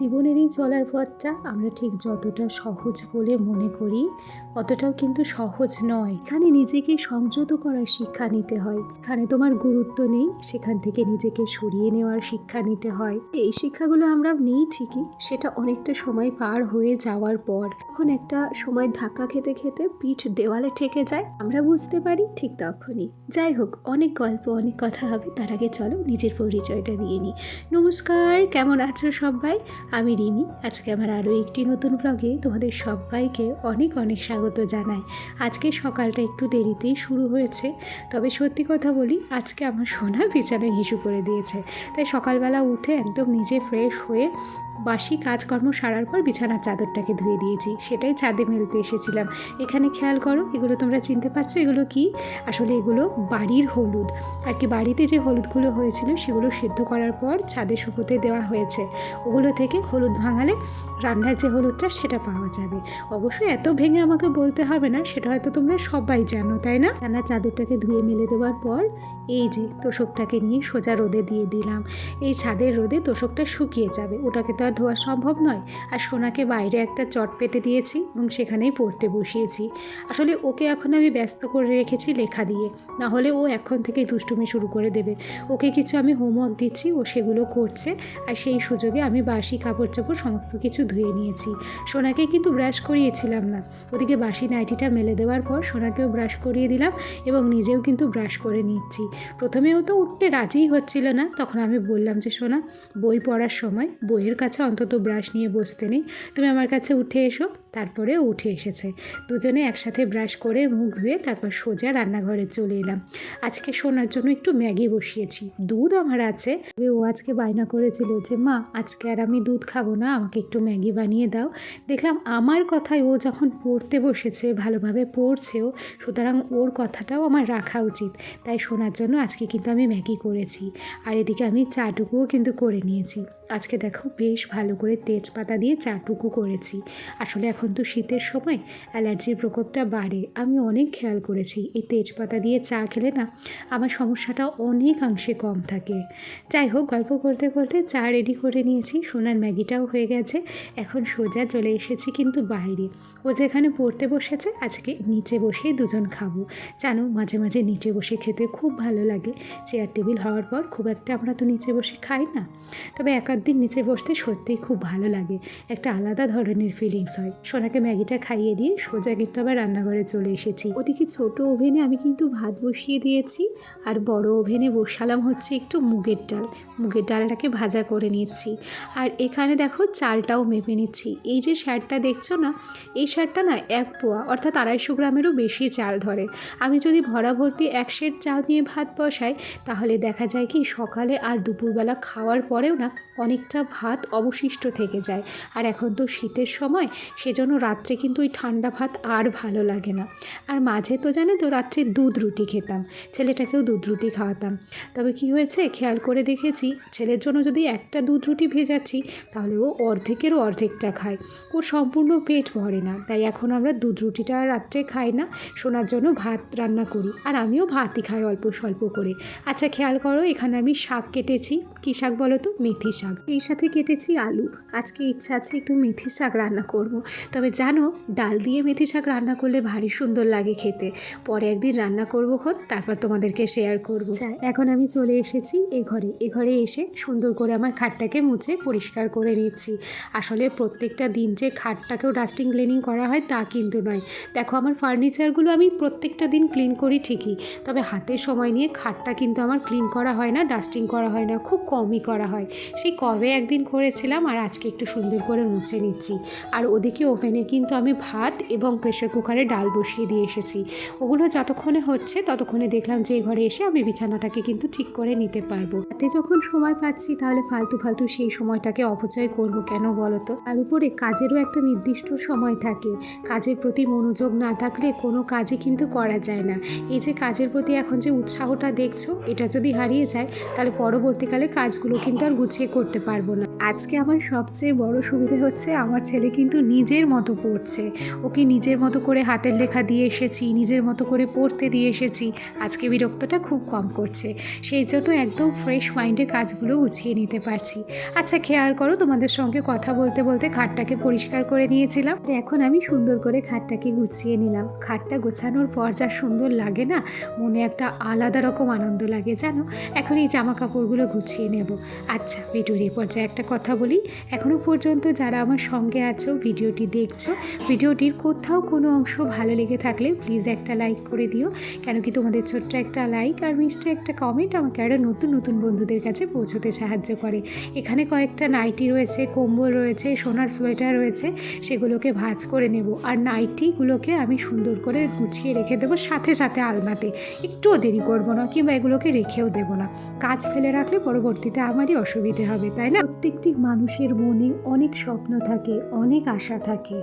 জীবনের এই চলার পথটা আমরা ঠিক যতটা সহজ বলে মনে করি অতটাও কিন্তু সহজ নয়। এখানে নিজেকে সংযত করার শিক্ষা নিতে হয়। এখানে তোমার গুরুত্ব নেই, সেখান থেকে নিজেকে সরিয়ে নেওয়ার শিক্ষা নিতে হয়। এই শিক্ষাগুলো আমরা নিই ঠিকই, সেটা অনেকটা সময় পার হয়ে যাওয়ার পর যখন একটা সময় ধাক্কা খেতে খেতে পিঠ দেওয়ালে ঠেকে যায় আমরা বুঝতে পারি ঠিক তখনই। যাই হোক, অনেক গল্প অনেক কথা হবে, তার আগে চলো নিজের পরিচয়টা দিয়ে নিই। নমস্কার, কেমন আছো সবাই? আমি রিমি। আজকে আমার আরও একটি নতুন ব্লগে তোমাদের সবাইকে অনেক অনেক স্বাগত জানাই। আজকে সকালটা একটু দেরিতেই শুরু হয়েছে, তবে সত্যি কথা বলি আজকে আমার সোনা বিছানায় হিসু করে দিয়েছে। তাই সকালবেলা উঠে একদম নিজে ফ্রেশ হয়ে বাসি কাজকর্ম সারার পর বিছানার চাদরটাকে ধুয়ে দিয়েছি, সেটাই ছাদে মেলতে এসেছিলাম। এখানে খেয়াল করো, এগুলো তোমরা চিনতে পারছো এগুলো কি? আসলে এগুলো বাড়ির হলুদ আর কি। বাড়িতে যে হলুদগুলো হয়েছিল সেগুলো সিদ্ধ করার পর ছাদে শুকোতে দেওয়া হয়েছে। ওগুলো থেকে হলুদ ভাঙালে রান্নার যে হলুদটা সেটা পাওয়া যাবে। অবশ্যই এত ভেঙে আমাকে বলতে হবে না, সেটা হয়তো তোমরা সবাই জানো, তাই না? রান্নার চাদরটাকে ধুয়ে মেলে দেওয়ার পর এই যে তোষকটাকে নিয়ে সোজা রোদে দিয়ে দিলাম। এই ছাদের রোদে তোষকটা শুকিয়ে যাবে, ওটাকে তো আর ধোয়া সম্ভব নয়। আর সোনাকে বাইরে একটা চট পেতে দিয়েছি এবং সেখানেই পড়তে বসিয়েছি। আসলে ওকে এখন আমি ব্যস্ত করে রেখেছি লেখা দিয়ে, না হলে ও এখন থেকেই দুষ্টুমি শুরু করে দেবে। ওকে কিছু আমি হোমওয়ার্ক দিচ্ছি, ও সেগুলো করছে। আর সেই সুযোগে আমি বাসি কাপড় চাপড় সমস্ত কিছু ধুয়ে নিয়েছি। সোনাকে কিন্তু ব্রাশ করিয়েছিলাম না, ওদিকে বাসি নাইটিটা মেলে দেওয়ার পর সোনাকেও ব্রাশ করিয়ে দিলাম এবং নিজেও কিন্তু ব্রাশ করে নিচ্ছি। প্রথমেও তো উঠতে রাজিই হচ্ছিল না, তখন আমি বললাম যে সোনা, বই পড়ার সময় বইয়ের কাছে অন্তত ব্রাশ নিয়ে বসতে নেই, তুমি আমার কাছে উঠে এসো। তারপরে উঠে এসেছে। দুজনে একসাথে ব্রাশ করে মুখ ধুয়ে তারপর সোজা রান্নাঘরে চলে এলাম। আজকে সোনার জন্য একটু ম্যাগি বসিয়েছি, দুধ আমার আছে। ও আজকে বায়না করেছিল যে মা আজকে আর আমি দুধ খাবো না, আমাকে একটু ম্যাগি বানিয়ে দাও। দেখলাম আমার কথায় ও যখন পড়তে বসেছে, ভালোভাবে পড়ছেও, সুতরাং ওর কথাটাও আমার রাখা উচিত। তাই সোনার জন্য আজকে কিন্তু আমি ম্যাগি করেছি। আর এদিকে আমি চাটুকুও কিন্তু করে নিয়েছি। আজকে দেখো বেশ ভালো করে তেজপাতা দিয়ে চাটুকু করেছি। আসলে এখন তো শীতের সময় অ্যালার্জির প্রকোপটা বাড়ে, আমি অনেক খেয়াল করেছি। এই তেজপাতা দিয়ে চা খেলে না আমার সমস্যাটা অনেকাংশে কম থাকে। যাই হোক, গল্প করতে করতে চা রেডি করে নিয়েছি, সোনার ম্যাগিটাও হয়ে গেছে। এখন সোজা চলে এসেছি কিন্তু বাইরে। ও যেখানে পড়তে বসেছে আজকে নিচে বসেই দুজন খাবো। জানো, মাঝে মাঝে নিচে বসে খেতে খুব ভালো লাগে। চেয়ার টেবিল হওয়ার পর খুব একটা আমরা তো নিচে বসে খাই না, তবে এক আধ দিন নিচে বসতে সত্যিই খুব ভালো লাগে, একটা আলাদা ধরনের ফিলিংস হয়। সোনাকে ম্যাগিটা খাইয়ে দিয়ে সোজা কিন্তু আবার রান্নাঘরে চলে এসেছি। ওদিকে ছোট ওভেনে আমি কিন্তু ভাত বসিয়ে দিয়েছি, আর বড় ওভেনে বসালাম হচ্ছে একটু মুগের ডাল। মুগের ডালটাকে ভাজা করে নিচ্ছি। আর এখানে দেখো চালটাও মেপে নিচ্ছি। এই যে শার্টটা দেখছো না, এই শার্টটা না 1 পোয়া অর্থাৎ 250 গ্রামেরও বেশি চাল ধরে। আমি যদি ভরা ভর্তি 1 সের চাল নিয়ে ভাত বসাই তাহলে দেখা যায় কি সকালে আর দুপুরবেলা খাওয়ার পরেও না অনেকটা ভাত অবশিষ্ট থেকে যায়। আর এখন তো শীতের সময়, সেজন্য রাত্রে কিন্তু ওই ঠান্ডা ভাত আর ভালো লাগে না। আর মাঝে তো জানো তো রাত্রে দুধ রুটি খেতাম, ছেলেটাকেও দুধ রুটি খাওয়াতাম। তবে কি হয়েছে খেয়াল করে দেখেছি, ছেলের জন্য যদি একটা দুধ রুটি ভেজাচ্ছি তাহলে ও অর্ধেকেরও অর্ধেকটা খায়, ওর সম্পূর্ণ পেট ভরে না। তাই এখন আমরা দুধ রুটিটা রাত্রে খাই না, সোনার জন্য ভাত রান্না করি। আর আমিও ভাতই খাই অল্প স্বল্প করে। আচ্ছা খেয়াল করো, এখানে আমি শাক কেটেছি। কী শাক বলো তো? মেথি শাক। এই সাথে কেটেছি আলু। আজকে ইচ্ছা আছে একটু মেথি শাক রান্না করব। তবে জানো, ডাল দিয়ে মেথি শাক রান্না করলে ভারী সুন্দর লাগে খেতে। পরে একদিন রান্না করবো তারপর তোমাদেরকে শেয়ার করবো। এখন আমি চলে এসেছি এ ঘরে এসে সুন্দর করে আমার খাটটাকে মুছে পরিষ্কার করে নিচ্ছি। আসলে প্রত্যেকটা দিন যে খাটটাকেও ডাস্টিং ক্লিনিং করা হয় তা কিন্তু নয়। দেখো আমার ফার্নিচারগুলো আমি প্রত্যেকটা দিন ক্লিন করি ঠিকই, তবে হাতে সময় নিয়ে খাটটা কিন্তু আমার ক্লিন করা হয় না, ডাস্টিং করা হয় না, খুব কমই করা হয়। সেই কবে একদিন করেছিলাম, আর আজকে একটু সুন্দর করে মুছে নিচ্ছি। আর ওদিকে ওভেনে কিন্তু আমি ভাত এবং প্রেশার কুকারে ডাল বসিয়ে দিয়ে এসেছি। ওগুলো যতক্ষণে হচ্ছে ততক্ষণে দেখলাম যে এই ঘরে এসে আমি বিছানাটাকে কিন্তু ঠিক করে নিতে পারবো। হাতে যখন সময় পাচ্ছি তাহলে ফালতু সেই সময়টাকে অপচয় করব কেন বলো তো? আর উপরে কাজেরও একটা নির্দিষ্ট সময় থাকে, কাজের প্রতি মনোযোগ না থাকলে কোনো কাজই কিন্তু করা যায় না। এই যে কাজের প্রতি এখন যে উৎসাহটা দেখছো, এটা যদি হারিয়ে যায় তাহলে পরবর্তীকালে কাজগুলো কিন্তু আর গুছিয়ে করতে পারবো না। আজকে আজকে আমার সবচেয়ে বড় সুবিধা হচ্ছে আমার ছেলে কিন্তু নিজের মতো পড়ছে। ওকে নিজের মতো করে হাতের লেখা দিয়ে এসেছি, নিজের মতো করে পড়তে দিয়ে এসেছি। আজকে বিরক্তটা খুব কম করছে, সেই জন্য একদম ফ্রেশ মাইন্ডে কাজগুলো গুছিয়ে নিতে পারছি। আচ্ছা খেয়াল করো, তোমাদের সঙ্গে কথা বলতে বলতে খাটটাকে পরিষ্কার করে নিয়েছিলাম, এখন আমি সুন্দর করে খাটটাকে গুছিয়ে নিলাম। খাটটা গোছানোর পর যা সুন্দর লাগে না, মনে একটা আলাদা রকম আনন্দ লাগে জানো। এখন এই জামা কাপড়গুলো গুছিয়ে নেব। আচ্ছা ভিডিওর এই পর্যায়ে একটা কথা বলি, এখনও পর্যন্ত যারা আমার সঙ্গে আছো, ভিডিওটি দেখছো, ভিডিওটির কোথাও কোনো অংশ ভালো লেগে থাকলে প্লিজ একটা লাইক করে দিও। কেন কি তোমাদের ছোট্ট একটা লাইক আর মিষ্টি একটা কমেন্ট আমাকে আরও নতুন নতুন বন্ধুদের কাছে পৌঁছতে সাহায্য করে। এখানে কয়েকটা নাইটি রয়েছে, কম্বল রয়েছে, সোনার সোয়েটার রয়েছে, সেগুলোকে ভাঁজ করে নেব। আর নাইটিগুলোকে আমি সুন্দর করে গুছিয়ে রেখে দেবো সাথে সাথে আলনাতে, একটুও দেরি করবো না, কিংবা এগুলোকে রেখেও দেবো না। কাজ ফেলে রাখলে পরবর্তীতে আমারই অসুবিধে হবে, তাই না? প্রত্যেকটি মানুষের মনে অনেক স্বপ্ন থাকে, অনেক আশা থাকে।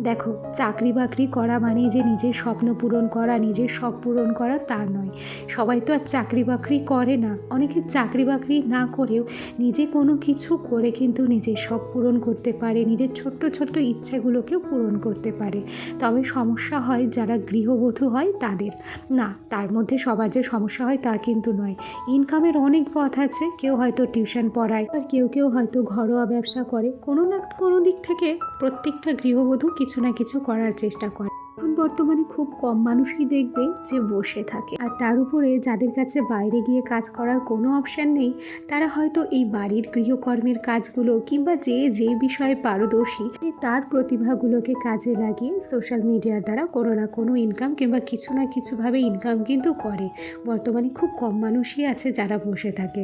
দেখো, চাকরি বাকরি করা মানে যে নিজের স্বপ্ন পূরণ করা, নিজের শখ পূরণ করা তা নয়। সবাই তো আর চাকরি বাকরি করে না। অনেকে চাকরি বাকরি না করেও নিজে কোনো কিছু করে কিন্তু নিজের শখ পূরণ করতে পারে, নিজের ছোট্ট ছোট্ট ইচ্ছেগুলোকেও পূরণ করতে পারে। তবে সমস্যা হয় যারা গৃহবধূ হয় তাদের। না, তার মধ্যে সবার যে সমস্যা হয় তা কিন্তু নয়। ইনকামের অনেক পথ আছে। কেউ হয়তো টিউশন পড়ায়, আর কেউ কেউ হয়তো ঘরোয়া ব্যবসা করে। কোনো না কোনো দিক থেকে প্রত্যেকটা গৃহবধূ কিছু না কিছু করার চেষ্টা করে। এখন বর্তমানে খুব কম মানুষই দেখবে যে বসে থাকে। আর তার উপরে যাদের কাছে বাইরে গিয়ে কাজ করার কোনো অপশান নেই, তারা হয়তো এই বাড়ির গৃহকর্মের কাজগুলো কিংবা যে বিষয়ে পারদর্শী তার প্রতিভাগুলোকে কাজে লাগিয়ে সোশ্যাল মিডিয়ার দ্বারা কোনো না কোনো ইনকাম কিংবা কিছু না কিছুভাবে ইনকাম কিন্তু করে। বর্তমানে খুব কম মানুষই আছে যারা বসে থাকে।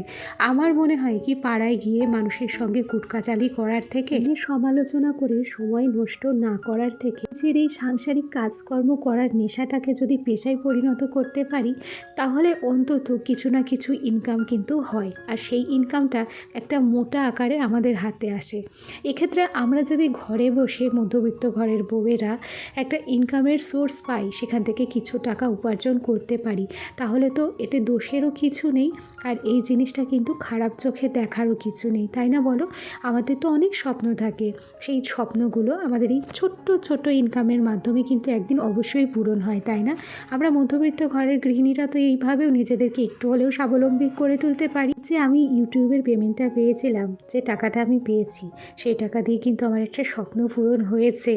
আমার মনে হয় কি, পাড়ায় গিয়ে মানুষের সঙ্গে কুটকাচালি করার থেকে, সমালোচনা করে সময় নষ্ট না করার থেকে, নিজের এই সাংসারিক কাজকর্ম করার নেশাটাকে যদি পেশায় পরিণত করতে পারি, তাহলে অন্তত কিছু না কিছু ইনকাম কিন্তু হয়। আর সেই ইনকামটা একটা মোটা আকারে আমাদের হাতে আসে। এক্ষেত্রে আমরা যদি ঘরে বসে মধ্যবিত্ত ঘরের বউয়েরা একটা ইনকামের সোর্স পাই, সেখান থেকে কিছু টাকা উপার্জন করতে পারি, তাহলে তো এতে দোষেরও কিছু নেই। আর এই জিনিসটা কিন্তু খারাপ চোখে দেখারও কিছু নেই, তাই না বলো? আমাদের তো অনেক স্বপ্ন থাকে, সেই স্বপ্নগুলো আমাদের এই ছোট্ট ছোট্ট ইনকামের মাধ্যমে কিন্তু একদিন অবশ্যই পূরণ হয়, তাই না? আমরা মধ্যবিত্ত ঘরের গৃহিণীরা তো এইভাবেও নিজেদেরকে একটু হলেও স্বাবলম্বী করে তুলতে পারি। যে আমি ইউটিউবের পেমেন্টটা পেয়েছিলাম, যে টাকাটা আমি পেয়েছি, সেই টাকা দিয়ে কিন্তু আমার একটা স্বপ্ন পূরণ হয়েছে।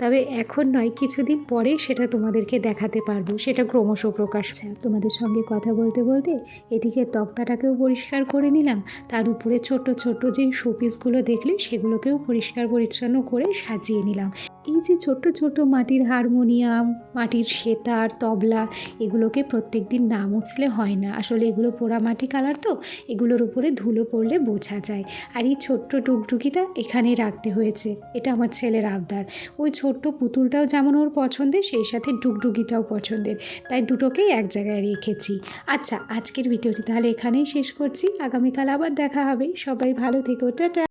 তবে এখন নয়, কিছুদিন পরে সেটা তোমাদেরকে দেখাতে পারবো, সেটা ক্রমশ প্রকাশ। তোমাদের সঙ্গে কথা বলতে বলতে এদিকে তক্তাটাকেও পরিষ্কার করে নিলাম, তার উপরে ছোট ছোট যে শোপিসগুলো দেখলে সেগুলোকেও পরিষ্কার পরিচ্ছন্ন করে সাজিয়ে নিলাম। এই যে ছোট ছোট মাটির হারমোনিয়াম, মাটির সেতার, তবলা, এগুলোকে প্রত্যেক দিন না মুছলে হয় না। আসলে এগুলো পোড়ামাটি কালার তো, এগুলোর উপরে ধুলো পড়লে বোঝা যায়। আর এই ছোট্ট টুকটুকিটা এখানেই রাখতে হয়েছে, এটা আমার ছেলের আবদার। ওই ছোট্ট পুতুলটাও যেমন ওর পছন্দের, সেই সাথে টুকটুকিটাও পছন্দের, তাই দুটোকেই এক জায়গায় রেখেছি। আচ্ছা, আজকের ভিডিওটি তাহলে এখানেই শেষ করছি। আগামীকাল আবার দেখা হবে। সবাই ভালো থেকো, টাটা।